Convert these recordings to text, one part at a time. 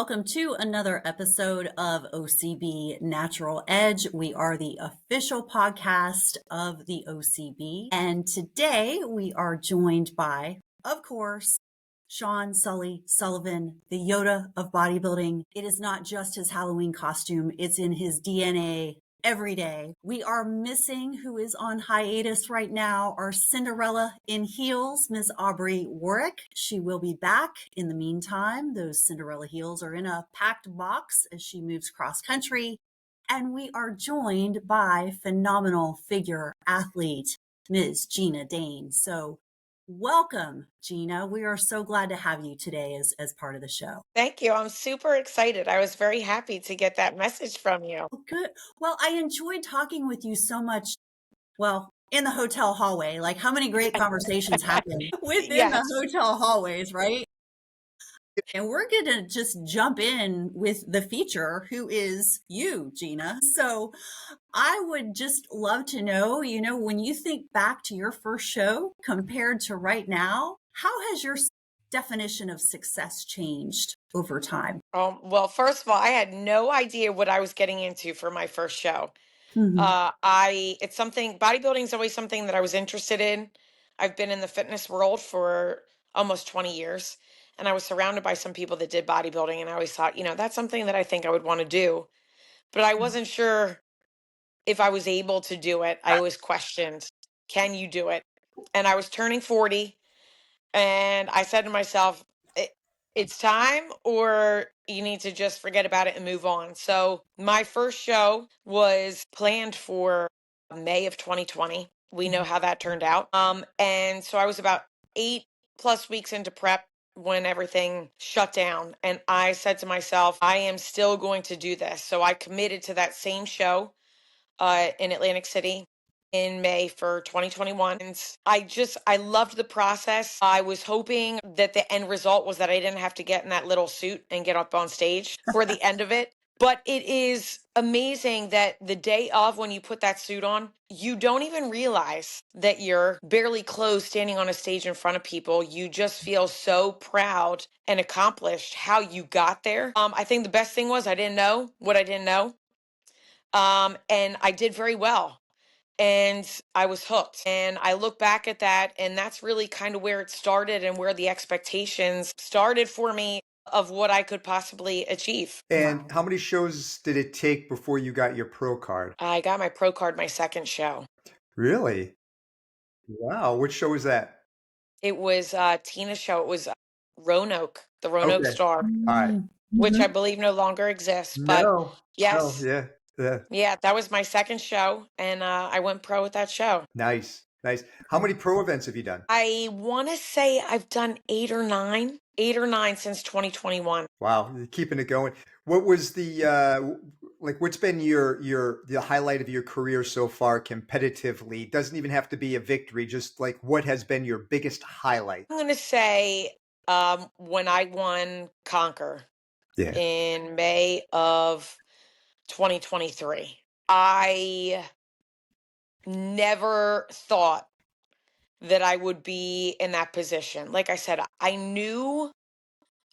welcome to another episode of OCB Natural Edge. We are the official podcast of the OCB, and today we are joined by, of course, Sean Sully Sullivan, the Yoda of bodybuilding. It is not just his Halloween costume, it's in his DNA every day. We are missing, who is on hiatus right now, our Cinderella in heels, Ms. Aubrey Warwick. She will be back. In the meantime, those Cinderella heels are in a packed box as she moves cross country. And we are joined by phenomenal figure athlete, Ms. Gina Dane. So welcome, Gina. We are so glad to have you today as part of the show. Thank you. I'm super excited. I was very happy to get that message from you. Good. Well, I enjoyed talking with you so much. Well, in the hotel hallway, like how many great conversations happen within Yes. the hotel hallways, right? And we're going to just jump in with the feature, who is you, Gina. So I would just love to know, when you think back to your first show compared to right now, how has your definition of success changed over time? Well, first of all, I had no idea what I was getting into for my first show. Mhm. It's something, bodybuilding is always something that I was interested in. I've been in the fitness world for almost 20 years, and I was surrounded by some people that did bodybuilding, and I always thought, that's something that I think I would want to do, but I wasn't sure if I was able to do it. I always questioned, can you do it? And I was turning 40, and I said to myself, it's time, or you need to just forget about it and move on. So my first show was planned for May of 2020. We know how that turned out. And so I was about 8+ weeks into prep when everything shut down. And I said to myself, I am still going to do this. So I committed to that same show in Atlantic City in May for 2021. And I loved the process. I was hoping that the end result was that I didn't have to get in that little suit and get up on stage for the end of it. But it is amazing that the day of, when you put that suit on, you don't even realize that you're barely clothed standing on a stage in front of people. You just feel so proud and accomplished how you got there. I think the best thing was I didn't know what I didn't know. And I did very well. And I was hooked. And I look back at that, and that's really kind of where it started and where the expectations started for me of what I could possibly achieve. And Wow. how many shows did it take before you got your pro card? I got my pro card my second show. Really? Wow. Which show was that? It was Tina's show. It was Roanoke, the Roanoke Okay. Star, All right. which I Mhm. believe no longer exists. But No. yes, Yeah. Yeah. yeah, that was my second show, and I went pro with that show. Nice. Nice. How many pro events have you done? I want to say I've done 8 or 9 since 2021. Wow. You're keeping it going. What was the what's been the highlight of your career so far competitively? It doesn't even have to be a victory, just like what has been your biggest highlight? I'm going to say when I won Conquer Yeah. in May of 2023, I never thought that I would be in that position. Like I said, I knew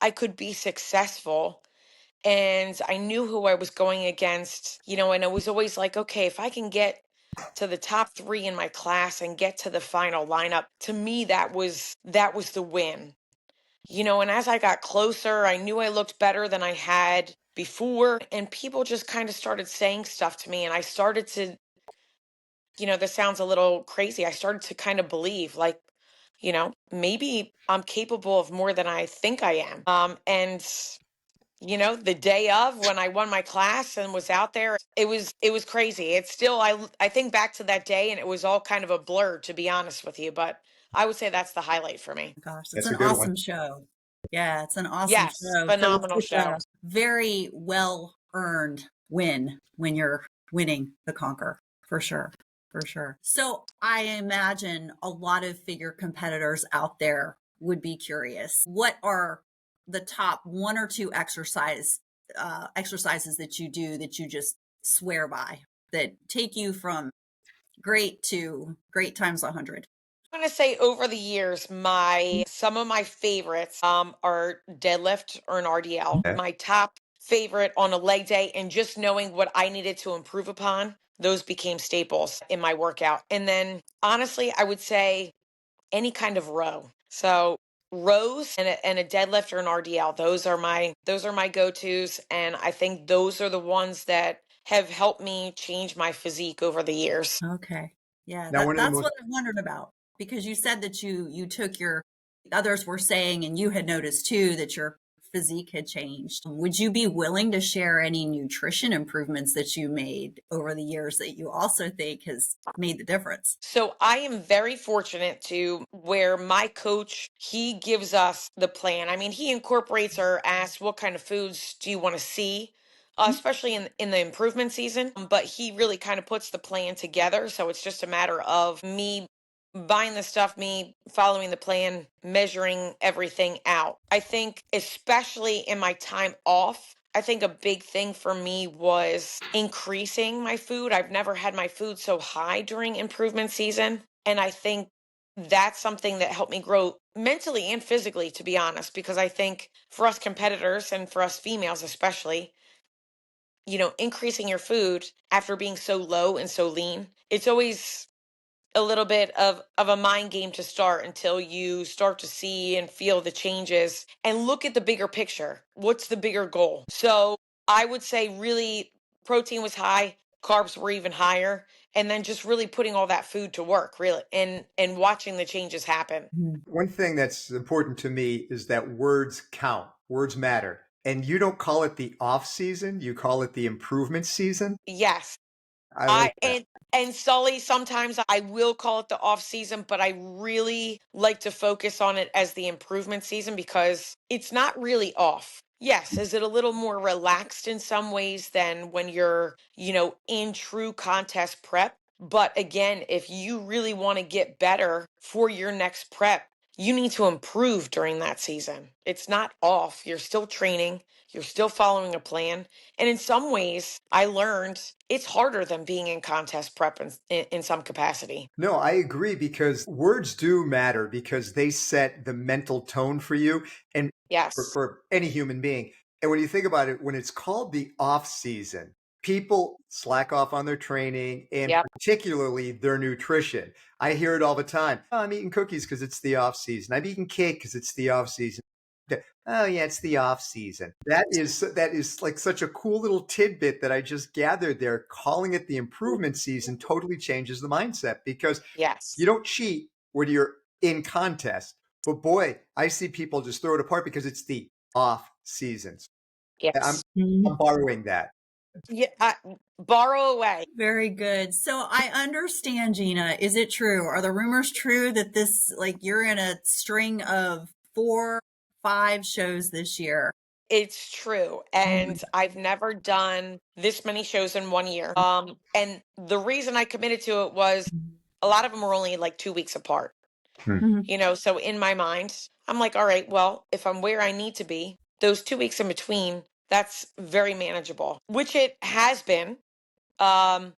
I could be successful, and I knew who I was going against, and I was always like, okay, if I can get to the top 3 in my class and get to the final lineup, to me, that was the win. And as I got closer, I knew I looked better than I had before, and people just kind of started saying stuff to me, and I started to, this sounds a little crazy. I started to kind of believe, like, maybe I'm capable of more than I think I am. And the day of, when I won my class and was out there, it was crazy. It's still, I think back to that day, and it was all kind of a blur, to be honest with you, but I would say that's the highlight for me. Gosh, it's That's an a good one. awesome show. Yeah, it's an awesome Yes, show. So phenomenal it's show. a very well earned win when you're winning the Conquer, for sure. For sure. So I imagine a lot of figure competitors out there would be curious. What are the top 1 or 2 exercises that you do that you just swear by, that take you from great to great times 100? I'm gonna say over the years, some of my favorites are deadlift or an RDL. Okay. My top favorite on a leg day, and just knowing what I needed to improve upon, those became staples in my workout. And then honestly, I would say any kind of row. So rows and a deadlift or an RDL, those are my go-tos. And I think those are the ones that have helped me change my physique over the years. Okay. Yeah, Now, one of the that's most what I wondered about because you said that you took your others were saying and you had noticed too that your physique had changed. Would you be willing to share any nutrition improvements that you made over the years that you also think has made the difference? So I am very fortunate to where my coach, he gives us the plan. I mean, he incorporates or asks what kind of foods do you want to see, especially in the improvement season. But he really kind of puts the plan together. So it's just a matter of me buying the stuff, me following the plan, measuring everything out. I think, especially in my time off, I think a big thing for me was increasing my food. I've never had my food so high during improvement season. And I think that's something that helped me grow mentally and physically, to be honest, because I think for us competitors and for us females, especially, increasing your food after being so low and so lean, it's always a little bit of a mind game to start until you start to see and feel the changes and look at the bigger picture. What's the bigger goal? So I would say really protein was high, carbs were even higher, and then just really putting all that food to work, really, and watching the changes happen. Mhm. one thing that's important to me is that words count, words matter. And you don't call it the off season, you call it the improvement season. Yes. I like I that. and Sully, sometimes I will call it the off season, but I really like to focus on it as the improvement season because it's not really off. Yes, is it a little more relaxed in some ways than when you're, in true contest prep? But again, if you really want to get better for your next prep, you need to improve during that season. It's not off. You're still training, you're still following a plan. And in some ways, I learned it's harder than being in contest prep in some capacity. No, I agree because words do matter because they set the mental tone for you and for, Yes. for any human being. And when you think about it, when it's called the off season, people slack off on their training and Yep. particularly their nutrition. I hear it all the time. "Oh, I'm eating cookies because it's the off season. I'm eating cake because it's the off season. Oh yeah, it's the off season. That is like such a cool little tidbit that I just gathered there. Calling it the improvement season totally changes the mindset because you Yes. don't cheat when you're in contest. But boy, I see people just throw it apart because it's the off seasons. I'm Yes. I'm borrowing that. Yeah. Borrow away. Very good. So I understand, Gina. Is it true? Are the rumors true that this, like, you're in a string of 4, 5 shows this year? It's true. Oh my And I've never done this many shows in one year. And the reason I committed to it was a lot of them were only like 2 weeks apart. Hmm. Mhm. So in my mind, I'm like, all right, well, if I'm where I need to be, those 2 weeks in between, that's very manageable, which it has been. Um,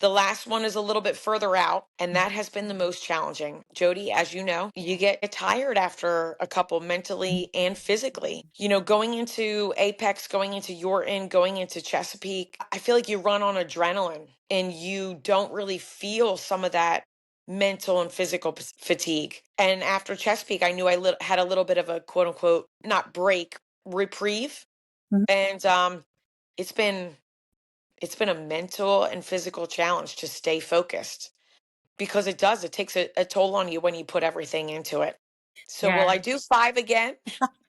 the last one is a little bit further out, and that has been the most challenging. Jody, as you know, you get tired after a couple mentally and physically. Going into Apex, going into Your In, going into Chesapeake, I feel like you run on adrenaline and you don't really feel some of that mental and physical fatigue. And after Chesapeake, I knew had a little bit of a quote unquote, not break, reprieve. Mhm. And it's been it's been a mental and physical challenge to stay focused because it takes a toll on you when you put everything into it. So will Yeah. I do 5 again?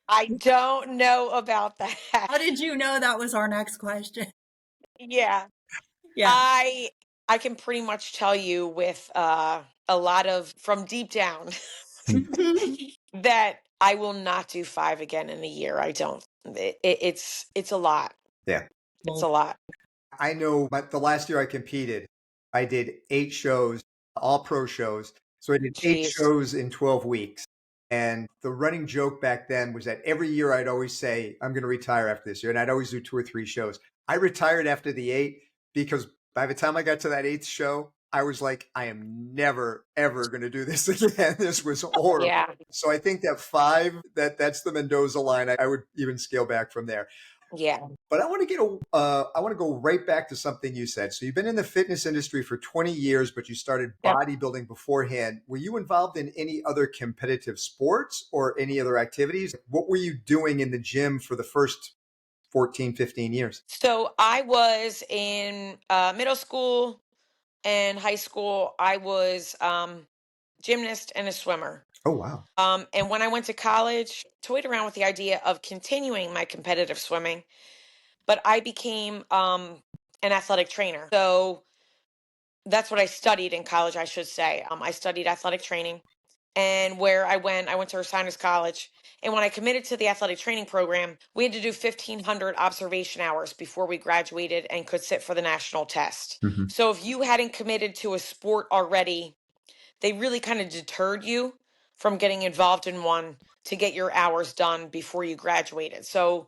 I don't know about that. How did you know that was our next question? Yeah. Yeah. I can pretty much tell you with a lot of from deep down that I will not do 5 again in a year. I don't. It's a lot. Yeah. It's Well, a lot. I know the last year I competed, I did 8 shows, all pro shows. So I did eight Jeez. shows in 12 weeks. And the running joke back then was that every year I'd always say, I'm going to retire after this year. And I'd always do 2 or 3 shows. I retired after the 8 because by the time I got to that 8th show, I was like, I am never, ever going to do this again. This was horrible. Yeah. So I think that 5, that's the Mendoza line. I would even scale back from there. Yeah. But I want to I want to go right back to something you said. So you've been in the fitness industry for 20 years, but you started Yep. bodybuilding beforehand. Were you involved in any other competitive sports or any other activities? What were you doing in the gym for the first 14, 15 years? So I was in middle school and high school. I was gymnast and a swimmer. Oh, wow. And when I went to college, toyed around with the idea of continuing my competitive swimming, but I became an athletic trainer. So that's what I studied in college, I should say. I studied athletic training. And where I went to Ursinus College. And when I committed to the athletic training program, we had to do 1,500 observation hours before we graduated and could sit for the national test. Mhm. So if you hadn't committed to a sport already, they really kind of deterred you from getting involved in one to get your hours done before you graduated. So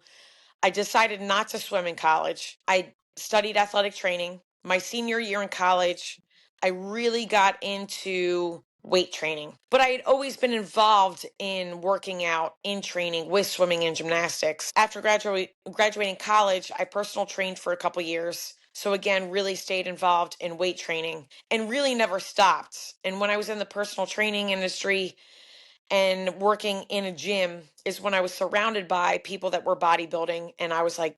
I decided not to swim in college. I studied athletic training. My senior year in college, I really got into weight training, but I had always been involved in working out, in training with swimming and gymnastics. After graduating college, I personal trained for a couple years. So again, really stayed involved in weight training and really never stopped. And when I was in the personal training industry, and working in a gym is when I was surrounded by people that were bodybuilding. And I was like,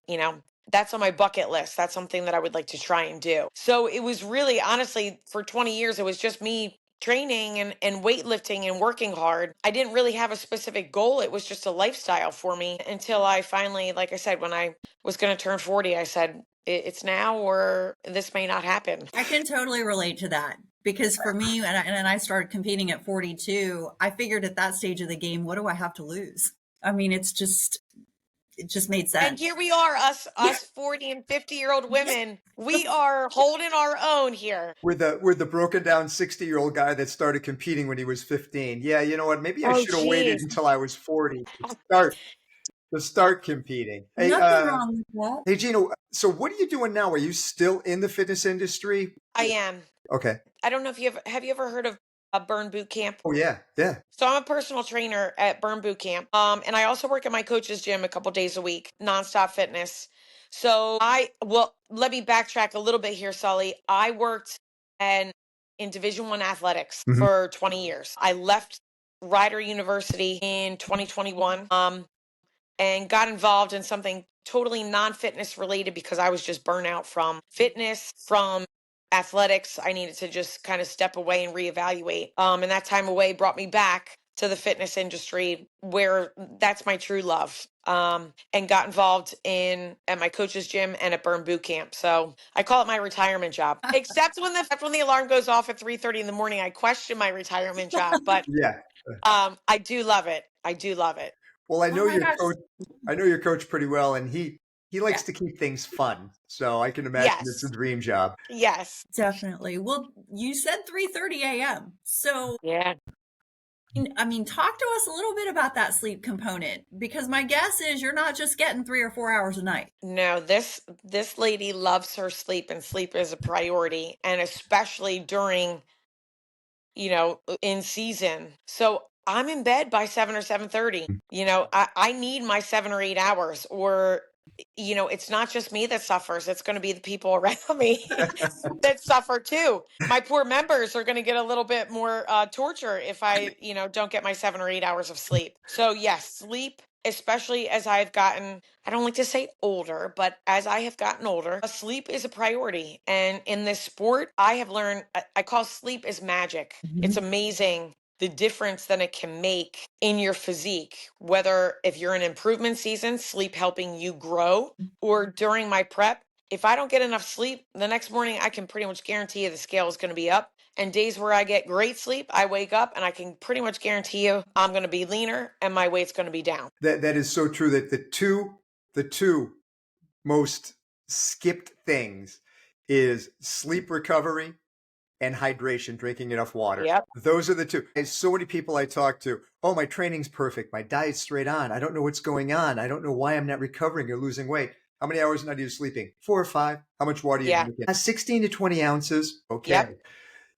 that's on my bucket list. That's something that I would like to try and do. So it was really, honestly, for 20 years, it was just me training and weightlifting and working hard. I didn't really have a specific goal. It was just a lifestyle for me until I finally, like I said, when I was going to turn 40, I said, it's now or this may not happen. I can totally relate to that because for me, and I started competing at 42, I figured at that stage of the game, what do I have to lose? I mean, it just made sense. And here we are, us 40 and 50-year-old women. We are holding our own here. We're the broken down 60-year-old guy that started competing when he was 15. Yeah, you know what? Maybe I should have waited until I was 40 to start competing. Hey, Nothing wrong with that. Hey, Gino, so what are you doing now? Are you still in the fitness industry? I am. Okay. I don't know if have you ever heard of a Burn Boot Camp? Oh, yeah. Yeah. So I'm a personal trainer at Burn Boot Camp. And I also work at my coach's gym a couple days a week, nonstop fitness. So let me backtrack a little bit here, Sully. I worked in Division I athletics for 20 years. I left Rider University in 2021 and got involved in something totally non-fitness related because I was just burnt out from fitness, from athletics. I needed to just kind of step away and reevaluate. And that time away brought me back to the fitness industry where that's my true love. And got involved at my coach's gym and at Burn Boot Camp. So I call it my retirement job. Except when the alarm goes off at 3:30 in the morning, I question my retirement job. But Yeah. I do love it. I do love it. Well, I know Oh my your gosh. coach. I know your coach pretty well, and he likes to keep things fun. So I can imagine it's a Yes. dream job. Yes. Definitely. Well, you said 3:30 a.m. So, Yeah. I mean, talk to us a little bit about that sleep component because my guess is you're not just getting 3 or 4 hours a night. No, this lady loves her sleep, and sleep is a priority, and especially during, in season. So I'm in bed by 7 or 7:30. I need my 7 or 8 hours, or it's not just me that suffers. It's going to be the people around me that suffer too. My poor members are going to get a little bit more torture if I, don't get my 7 or 8 hours of sleep. So yes, sleep, especially as I've gotten, I don't like to say older, but as I have gotten older, sleep is a priority. And in this sport, I have learned, I call sleep is magic. It's amazing the difference that it can make in your physique, whether if you're in improvement season, sleep helping you grow, or during my prep, if I don't get enough sleep, the next morning I can pretty much guarantee you the scale is going to be up. And days where I get great sleep, I wake up and I can pretty much guarantee you I'm going to be leaner and my weight's going to be down. That is so true. That the two most skipped things is sleep recovery and hydration, drinking enough water. Yep. Those are the two. And so many people I talk to, oh, my training's perfect. My diet's straight on. I don't know what's going on. I don't know why I'm not recovering or losing weight. How many hours a night are you sleeping? 4 or 5. How much water are you drinking? 16 to 20 ounces. Okay. Yep.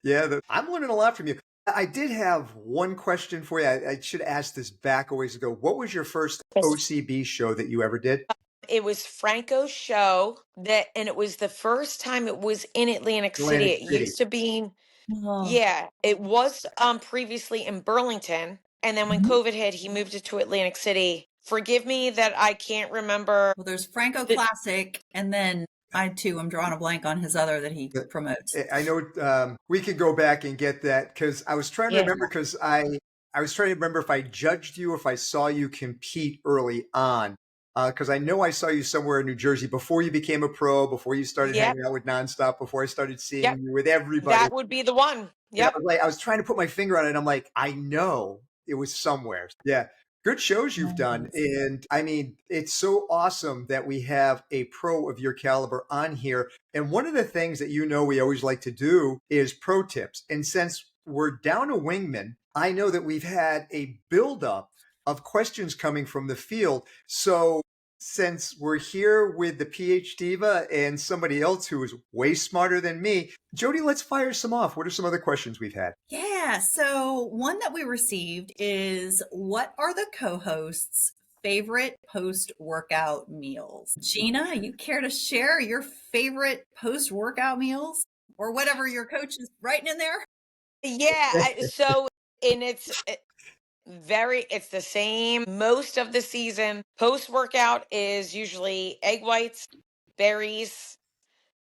Yeah, I'm learning a lot from you. I did have one question for you. I should ask this back a ways ago. What was your first OCB show that you ever did? It was Franco's show and it was the first time it was in Atlantic City. Atlantic It City. used to be, Oh, yeah, it was previously in Burlington. And then when mhm. COVID hit, he moved it to Atlantic City. Forgive me that I can't remember Well, there's Franco the, Classic, and then I too am drawing a blank on his other that he promotes. I know we could go back and get that because I was trying to yeah, remember because I was trying to remember if I judged you, if I saw you compete early on. Because I know I saw you somewhere in New Jersey before you became a pro, before you started yep, hanging out with Nonstop, before I started seeing yep. you with everybody. That would be the one. And I Yep. was like, I was trying to put my finger on it. And I'm like, I know it was somewhere. Yeah. Good shows you've done. Nice. And I mean, it's so awesome that we have a pro of your caliber on here. And one of the things that we always like to do is pro tips. And since we're down a wingman, I know that we've had a buildup of questions coming from the field. So since we're here with the PH Diva and somebody else who is way smarter than me, Jody, let's fire some off. What are some other questions we've had? Yeah. So one that we received is, what are the co-hosts' favorite post-workout meals? Gina, you care to share your favorite post-workout meals or whatever your coach is writing in there? Yeah. So, and it's the same most of the season. Post workout is usually egg whites, berries,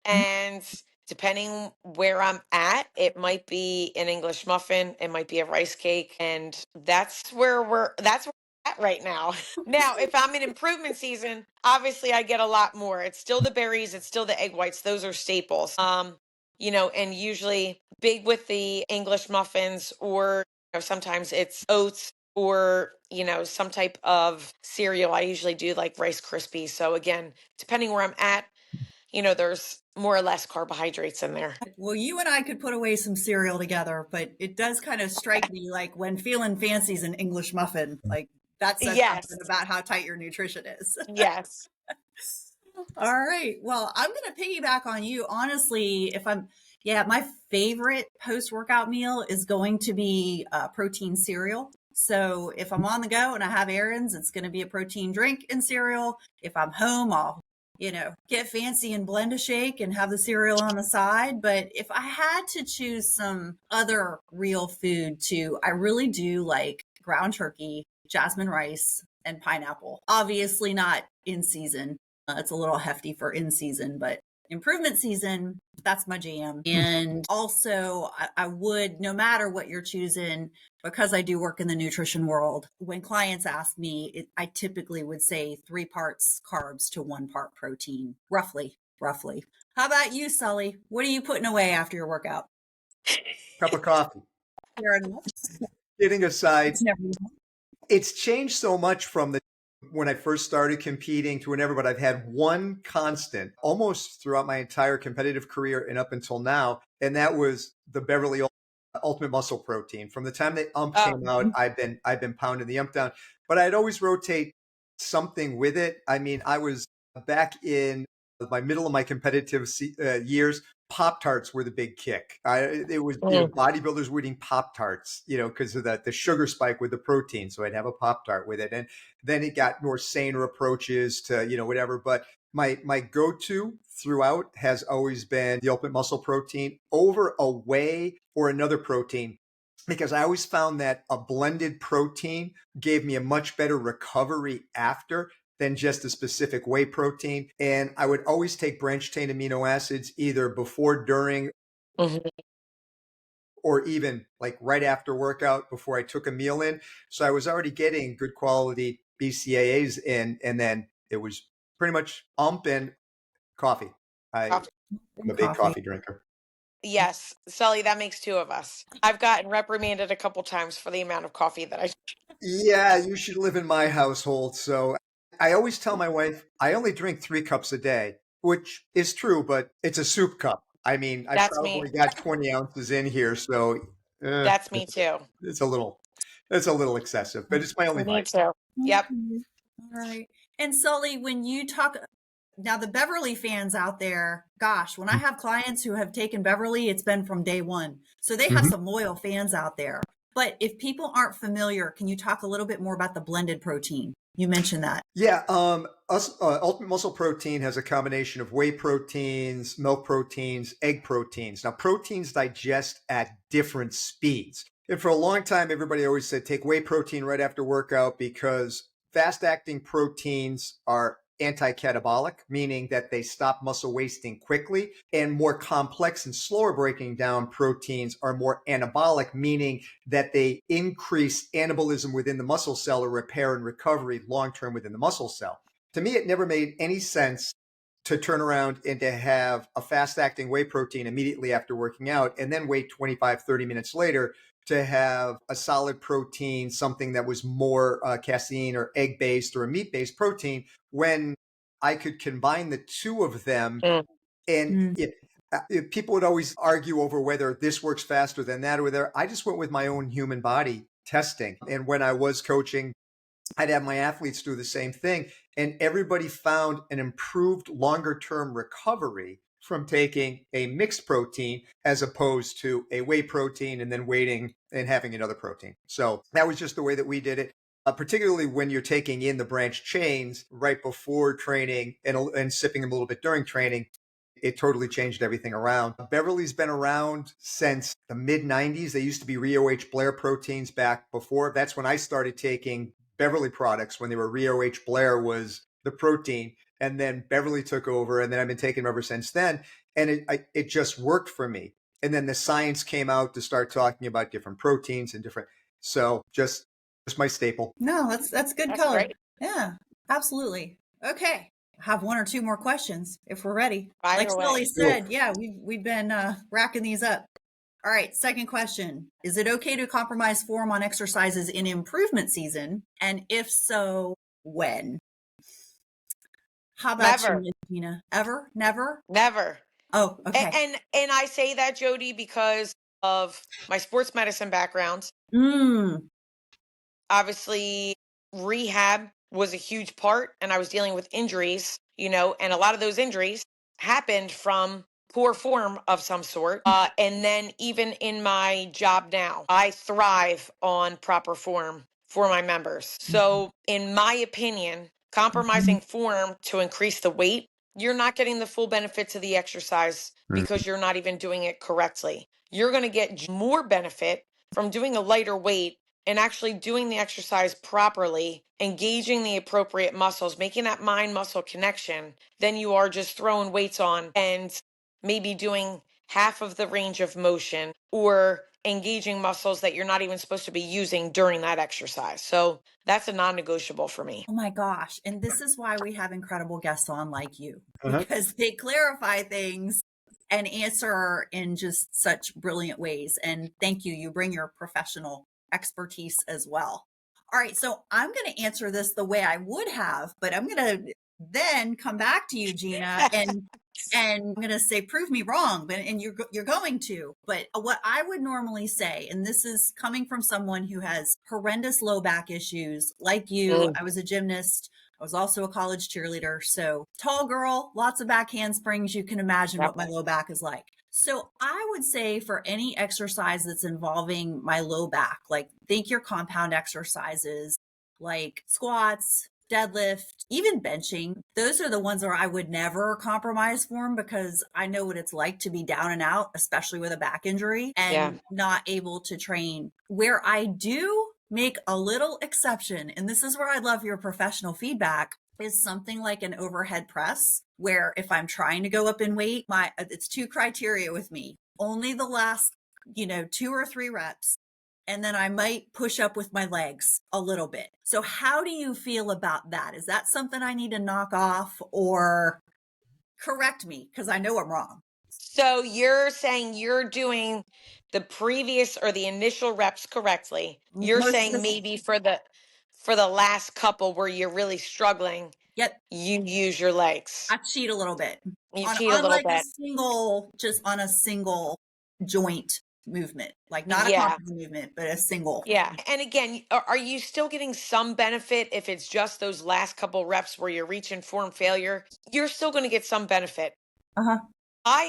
and depending where I'm at, it might be an English muffin, it might be a rice cake, and that's where we're at right now. Now, if I'm in improvement season, obviously I get a lot more. It's still the berries, it's still the egg whites. Those are staples. And usually big with the English muffins, or sometimes it's oats, or some type of cereal. I usually do like Rice Krispies. So again, depending where I'm at, there's more or less carbohydrates in there. Well, you and I could put away some cereal together, but it does kind of strike me like when feeling fancy's an English muffin, like that says Yes. something about how tight your nutrition is. Yes. All right. Well, I'm going to piggyback on you. Honestly, yeah, my favorite post workout meal is going to be protein cereal. So if I'm on the go and I have errands, it's going to be a protein drink and cereal. If I'm home, I'll, get fancy and blend a shake and have the cereal on the side. But if I had to choose some other real food too, I really do like ground turkey, jasmine rice, and pineapple. Obviously not in season. It's a little hefty for in season, but improvement season, that's my jam. And also, I would, no matter what you're choosing, because I do work in the nutrition world, when clients ask me, I typically would say 3 parts carbs to 1 part protein, roughly. How about you, Sully? What are you putting away after your workout? Cup of coffee. Fair enough. Kidding aside, It's never. it's changed so much from when I first started competing to whenever, but I've had one constant almost throughout my entire competitive career and up until now, and that was the Beverly Ultimate Muscle Protein. From the time the ump Oh, came out, I've been pounding the ump down, but I'd always rotate something with it. I mean, I was back in my middle of my competitive years. Pop Tarts were the big kick. It was bodybuilders were eating Pop Tarts, because of the sugar spike with the protein. So I'd have a Pop Tart with it, and then it got more saner approaches to whatever. But my go to throughout has always been the Ultimate Muscle Protein over a whey or another protein, because I always found that a blended protein gave me a much better recovery after than just a specific whey protein. And I would always take branched chain amino acids either before, during, mhm. or even like right after workout before I took a meal in. So I was already getting good quality BCAAs in, and then it was pretty much ump and coffee. I'm Coffee. a big Coffee. coffee drinker. Yes, Sully, that makes 2 of us. I've gotten reprimanded a couple times for the amount of coffee that I. Yeah, you should live in my household. So I always tell my wife, I only drink 3 cups a day, which is true, but it's a soup cup. I mean, I That's me. probably got 20 ounces in here, so uh, That's me too. it's a little, it's a little excessive, but it's my only Me vice. too. Yep. Okay. All right. And Sully, when you talk, Now, the Beverly fans out there, gosh, when I have clients who have taken Beverly, it's been from day one. So they have some loyal fans out there. But if people aren't familiar, can you talk a little bit more about the blended protein? You mentioned that. Yeah, Ultimate Muscle Protein has a combination of whey proteins, milk proteins, egg proteins. Now, proteins digest at different speeds. And for a long time, everybody always said take whey protein right after workout because fast-acting proteins are anti-catabolic, meaning that they stop muscle wasting quickly, and more complex and slower breaking down proteins are more anabolic, meaning that they increase anabolism within the muscle cell or repair and recovery long-term within the muscle cell. To me, it never made any sense to turn around and to have a fast-acting whey protein immediately after working out and then wait 25, 30 minutes later to have a solid protein, something that was more casein or egg-based or a meat-based protein, when I could combine the two of them. And people would always argue over whether this works faster than that or whether I just went with my own human body testing. And when I was coaching, I'd have my athletes do the same thing. And everybody found an improved longer term recovery from taking a mixed protein as opposed to a whey protein and then waiting and having another protein. So that was just the way that we did it. Particularly when you're taking in the branched chains right before training and sipping them a little bit during training, it totally changed everything around. Beverly's been around since the mid 90s. They used to be Rio H. Blair proteins back before. That's when I started taking Beverly products, when they were Rio H. Blair was the protein. And then Beverly took over, and then I've been taking them ever since then. And it just worked for me. And then the science came out to start talking about different proteins and different. So just my staple. No, that's good That's color. great. Yeah, absolutely. Okay. Have one or two more questions if we're ready. Fire Like away. Sully said, yeah, we've been racking these up. All right, second question. Is it okay to compromise form on exercises in improvement season? And if so, when? How about Never. you, Gina? Ever? Never? Never. Oh, okay. And I say that, Jody, because of my sports medicine background. Obviously, rehab was a huge part, and I was dealing with injuries, and a lot of those injuries happened from poor form of some sort. And then even in my job now, I thrive on proper form for my members. So, in my opinion, compromising form to increase the weight, you're not getting the full benefits of the exercise because you're not even doing it correctly. You're going to get more benefit from doing a lighter weight and actually doing the exercise properly, engaging the appropriate muscles, making that mind muscle connection, then you are just throwing weights on and maybe doing half of the range of motion or engaging muscles that you're not even supposed to be using during that exercise. So that's a non-negotiable for me. Oh my gosh. And this is why we have incredible guests on like you, because they clarify things and answer in just such brilliant ways. And thank you. You bring your professional expertise as well. All right. So I'm going to answer this the way I would have, but I'm going to then come back to you, Gina, and I'm going to say, prove me wrong, but, and you're going to, but what I would normally say, and this is coming from someone who has horrendous low back issues like you. I was a gymnast. I was also a college cheerleader. So tall girl, lots of back handsprings. You can imagine what my low back is like. So I would say for any exercise that's involving my low back, like think your compound exercises like squats, deadlift, even benching. Those are the ones where I would never compromise form because I know what it's like to be down and out, especially with a back injury and not able to train. Where I do make a little exception, and this is where I love your professional feedback, is something like an overhead press, where if I'm trying to go up in weight, it's two criteria with me. Only the last, 2 or 3 reps. And then I might push up with my legs a little bit. So how do you feel about that? Is that something I need to knock off or correct me? Because I know I'm wrong. So you're saying you're doing the previous or the initial reps correctly. You're saying maybe for the last couple where you're really struggling, you use your legs. I cheat a little bit. You cheat a little like bit. just on a single joint movement, like not a Yeah. compound movement, but a single. Yeah. And again, are you still getting some benefit if it's just those last couple reps where you're reaching form failure? You're still going to get some benefit. Uh-huh.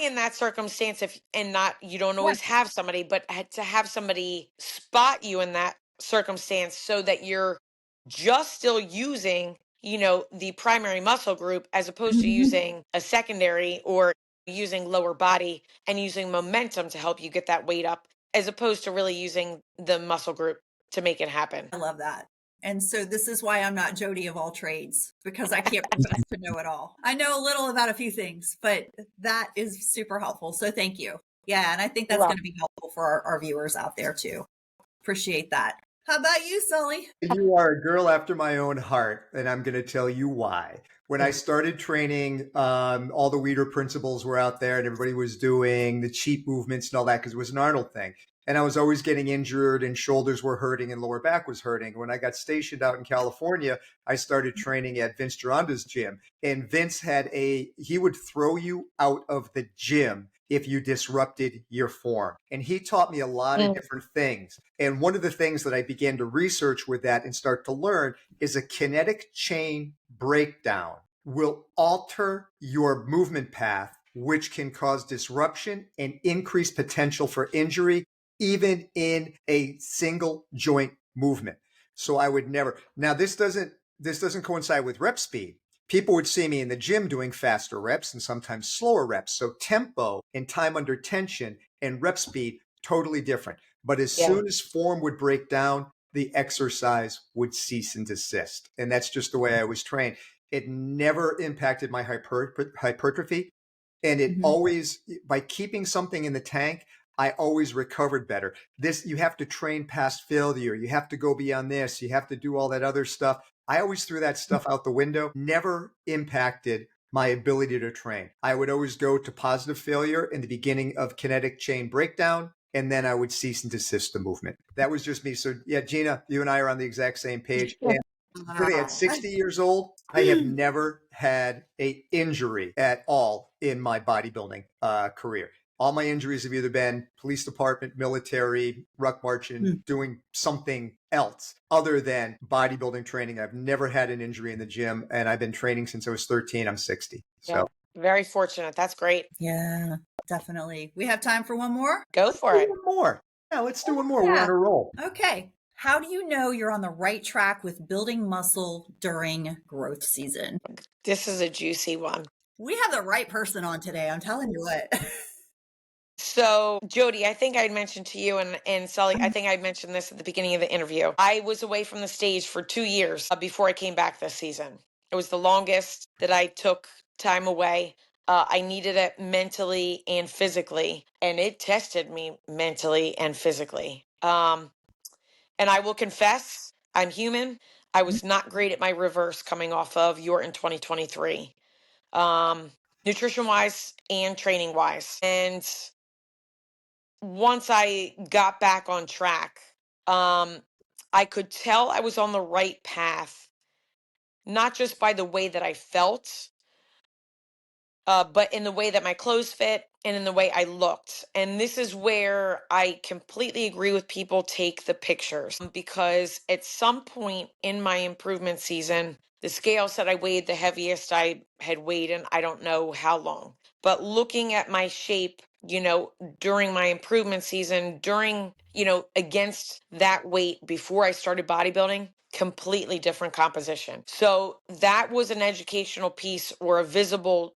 In that circumstance, if and not you don't Yeah. always have somebody, but to have somebody spot you in that circumstance so that you're just still using, the primary muscle group as opposed to Mhm. using a secondary or using lower body and using momentum to help you get that weight up, as opposed to really using the muscle group to make it happen. I love that. And so this is why I'm not Jody of all trades, because I can't profess to know it all. I know a little about a few things, but that is super helpful. So thank you. Yeah. And I think that's Well, going to be helpful for our viewers out there too. Appreciate that. How about you, Sully? You are a girl after my own heart, and I'm going to tell you why. When I started training, all the Weider principles were out there, and everybody was doing the cheap movements and all that because it was an Arnold thing. And I was always getting injured, and shoulders were hurting, and lower back was hurting. When I got stationed out in California, I started training at Vince Gironda's gym, and Vince he would throw you out of the gym if you disrupted your form. And he taught me a lot of different things. And one of the things that I began to research with that and start to learn is a kinetic chain breakdown will alter your movement path, which can cause disruption and increase potential for injury, even in a single joint movement. So I would never. Now, this doesn't coincide with rep speed. People would see me in the gym doing faster reps and sometimes slower reps. So tempo and time under tension and rep speed, totally different. But as soon as form would break down, the exercise would cease and desist. And that's just the way I was trained. It never impacted my hypertrophy. And it always, by keeping something in the tank, I always recovered better. You have to train past failure. You have to go beyond this. You have to do all that other stuff. I always threw that stuff out the window, never impacted my ability to train. I would always go to positive failure in the beginning of kinetic chain breakdown, and then I would cease and desist the movement. That was just me. So yeah, Gina, you and I are on the exact same page. And really, at 60 years old, I have never had an injury at all in my bodybuilding career. All my injuries have either been police department, military, ruck marching, doing something else other than bodybuilding training. I've never had an injury in the gym, and I've been training since I was 13. I'm 60. So very fortunate. That's great. Yeah, definitely. We have time for one more? Go for it. one more. Yeah, let's do one more. We're on a roll. Okay. How do you know you're on the right track with building muscle during growth season? This is a juicy one. We have the right person on today. I'm telling you what. So, Jody, I think I'd mentioned to you and Sully, I think I mentioned this at the beginning of the interview. I was away from the stage for 2 years before I came back this season. It was the longest that I took time away. I needed it mentally and physically, and it tested me mentally and physically. And I will confess, I'm human. I was not great at my reverse coming off of York in 2023, nutrition wise and training wise. And once I got back on track, I could tell I was on the right path, not just by the way that I felt, but in the way that my clothes fit and in the way I looked. And this is where I completely agree with people take the pictures, because at some point in my improvement season, the scale said I weighed the heaviest I had weighed in I don't know how long. But looking at my shape, during my improvement season, against that weight before I started bodybuilding, completely different composition. So that was an educational piece or a visual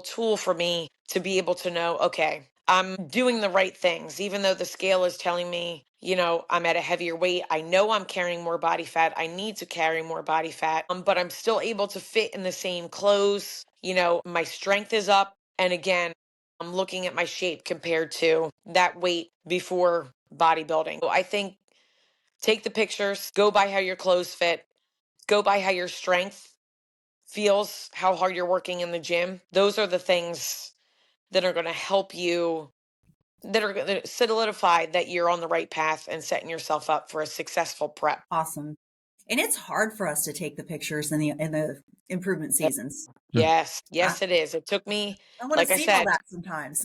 tool for me to be able to know, okay, I'm doing the right things, even though the scale is telling me, I'm at a heavier weight. I know I'm carrying more body fat. I need to carry more body fat, but I'm still able to fit in the same clothes. My strength is up. And again, I'm looking at my shape compared to that weight before bodybuilding. So I think take the pictures, go by how your clothes fit, go by how your strength feels, how hard you're working in the gym. Those are the things that are going to help you, that are going to solidify that you're on the right path and setting yourself up for a successful prep. Awesome. And it's hard for us to take the pictures in the improvement seasons. Yes, it is. It took me, I want like to I see all said, that sometimes.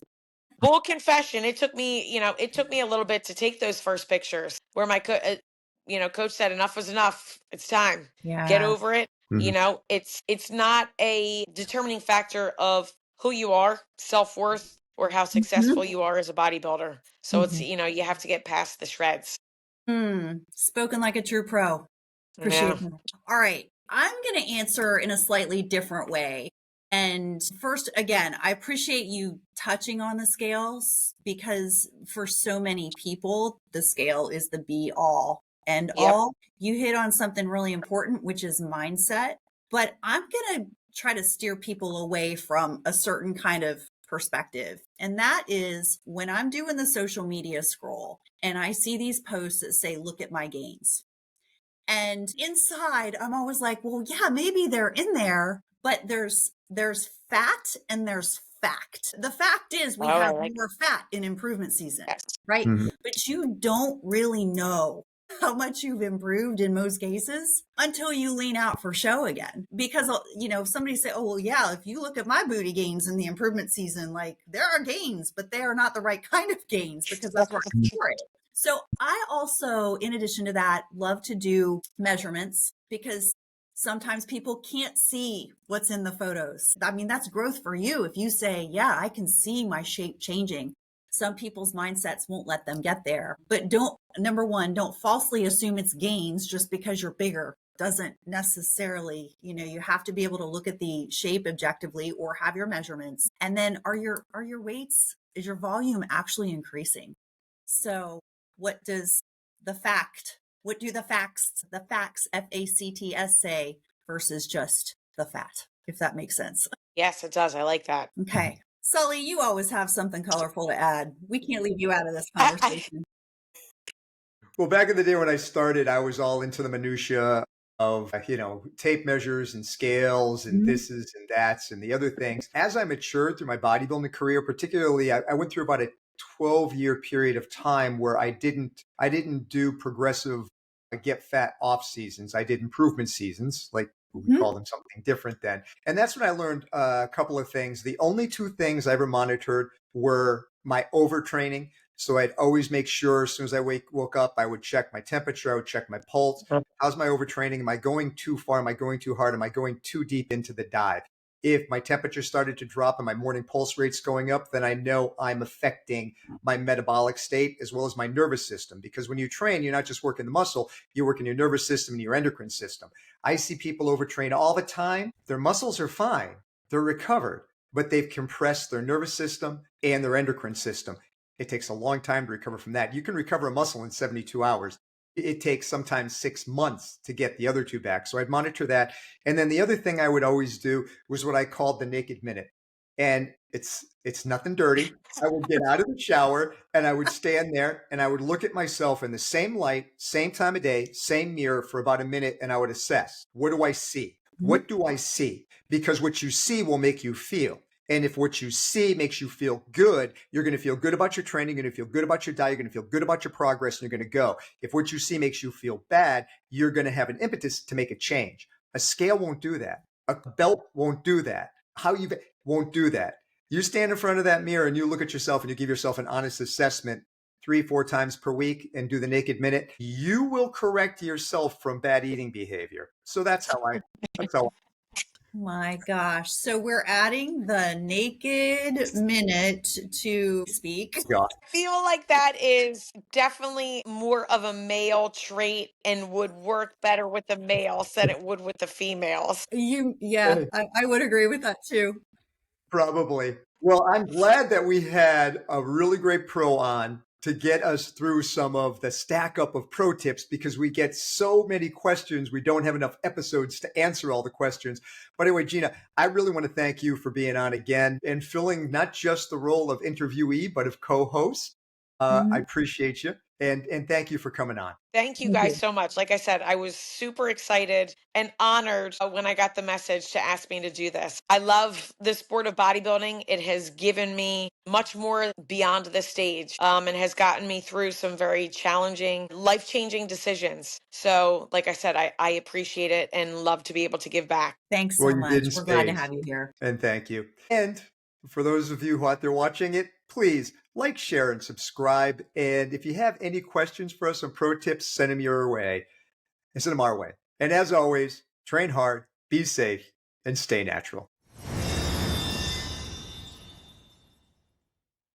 Full confession, it took me, it took me a little bit to take those first pictures where my coach said enough was enough. It's time. Get Yeah. over it. Mhm. It's not a determining factor of who you are, self-worth, or how successful you are as a bodybuilder. So it's, Mhm. you have to get past the shreds. Spoken like a true pro. Yeah. Appreciate that. All right. I'm going to answer in a slightly different way. And first, again, I appreciate you touching on the scales because for so many people, the scale is the be all and Yep. all. You hit on something really important, which is mindset. But I'm going to try to steer people away from a certain kind of perspective. And that is when I'm doing the social media scroll and I see these posts that say, look at my gains. And inside, I'm always like, well, yeah, maybe they're in there, but there's fat and there's fact. The fact is Oh, we I have like more fat in improvement season, that. right? Mhm. But you don't really know how much you've improved in most cases until you lean out for show again. Because, somebody say, oh, well, yeah, if you look at my booty gains in the improvement season, like there are gains, but they are not the right kind of gains because that's hard for it. So I also, in addition to that, love to do measurements because sometimes people can't see what's in the photos. I mean, that's growth for you. If you say, yeah, I can see my shape changing. Some people's mindsets won't let them get there. But number one, don't falsely assume it's gains just because you're bigger. Doesn't necessarily, you have to be able to look at the shape objectively or have your measurements. And then are your weights, is your volume actually increasing? So what does what do the facts, FACTS say versus just the fat, if that makes sense? Yes, it does. I like that. Okay. Sully, you always have something colorful to add. We can't leave you out of this conversation. Well, back in the day when I started, I was all into the minutia of, tape measures and scales and Mhm. thises and that's and the other things. As I matured through my bodybuilding career, particularly, I went through about a 12-year period of time where I didn't do progressive get fat off seasons. I did improvement seasons, like we Mhm. call them something different then. And that's when I learned a couple of things. The only two things I ever monitored were my overtraining. So I'd always make sure as soon as I woke up, I would check my temperature, I would check my pulse. How's my overtraining? Am I going too far? Am I going too hard? Am I going too deep into the dive? If my temperature started to drop and my morning pulse rate's going up, then I know I'm affecting my metabolic state as well as my nervous system. Because when you train, you're not just working the muscle, you're working your nervous system and your endocrine system. I see people overtrain all the time. Their muscles are fine, they're recovered, but they've compressed their nervous system and their endocrine system. It takes a long time to recover from that. You can recover a muscle in 72 hours. It takes sometimes 6 months to get the other two back. So I'd monitor that. And then the other thing I would always do was what I called the naked minute. And it's nothing dirty. I would get out of the shower and I would stand there and I would look at myself in the same light, same time of day, same mirror for about a minute, and I would assess, what do I see? What do I see? Because what you see will make you feel. And if what you see makes you feel good, you're going to feel good about your training, you're going to feel good about your diet, you're going to feel good about your progress, and you're going to go. If what you see makes you feel bad, you're going to have an impetus to make a change. A scale won't do that. A belt won't do that. How you won't do that. You stand in front of that mirror and you look at yourself and you give yourself an honest assessment 3-4 times per week and do the naked minute. You will correct yourself from bad eating behavior. So that's how My gosh. So we're adding the naked minute to speak. I Feel like that is definitely more of a male trait and would work better with the males than it would with the females. Yeah, I would agree with that too. Probably. Well, I'm glad that we had a really great pro on to get us through some of the stack up of pro tips because we get so many questions. We don't have enough episodes to answer all the questions. But anyway, Gina, I really want to thank you for being on again and filling not just the role of interviewee, but of co-host. I Mhm. appreciate you. And thank you for coming on. Thank you Thank guys you. so much. Like I said, I was super excited and honored when I got the message to ask me to do this. I love the sport of bodybuilding. It has given me much more beyond this stage and has gotten me through some very challenging, life changing decisions. So, like I said, I appreciate it and love to be able to give back. Thanks Well, so you did much. in We're glad to spades. have you here. And thank you. And For those of you who are out there watching it, please like, share, and subscribe. And if you have any questions for us on pro tips, send them your way. And send them our way. And as always, train hard, be safe, and stay natural.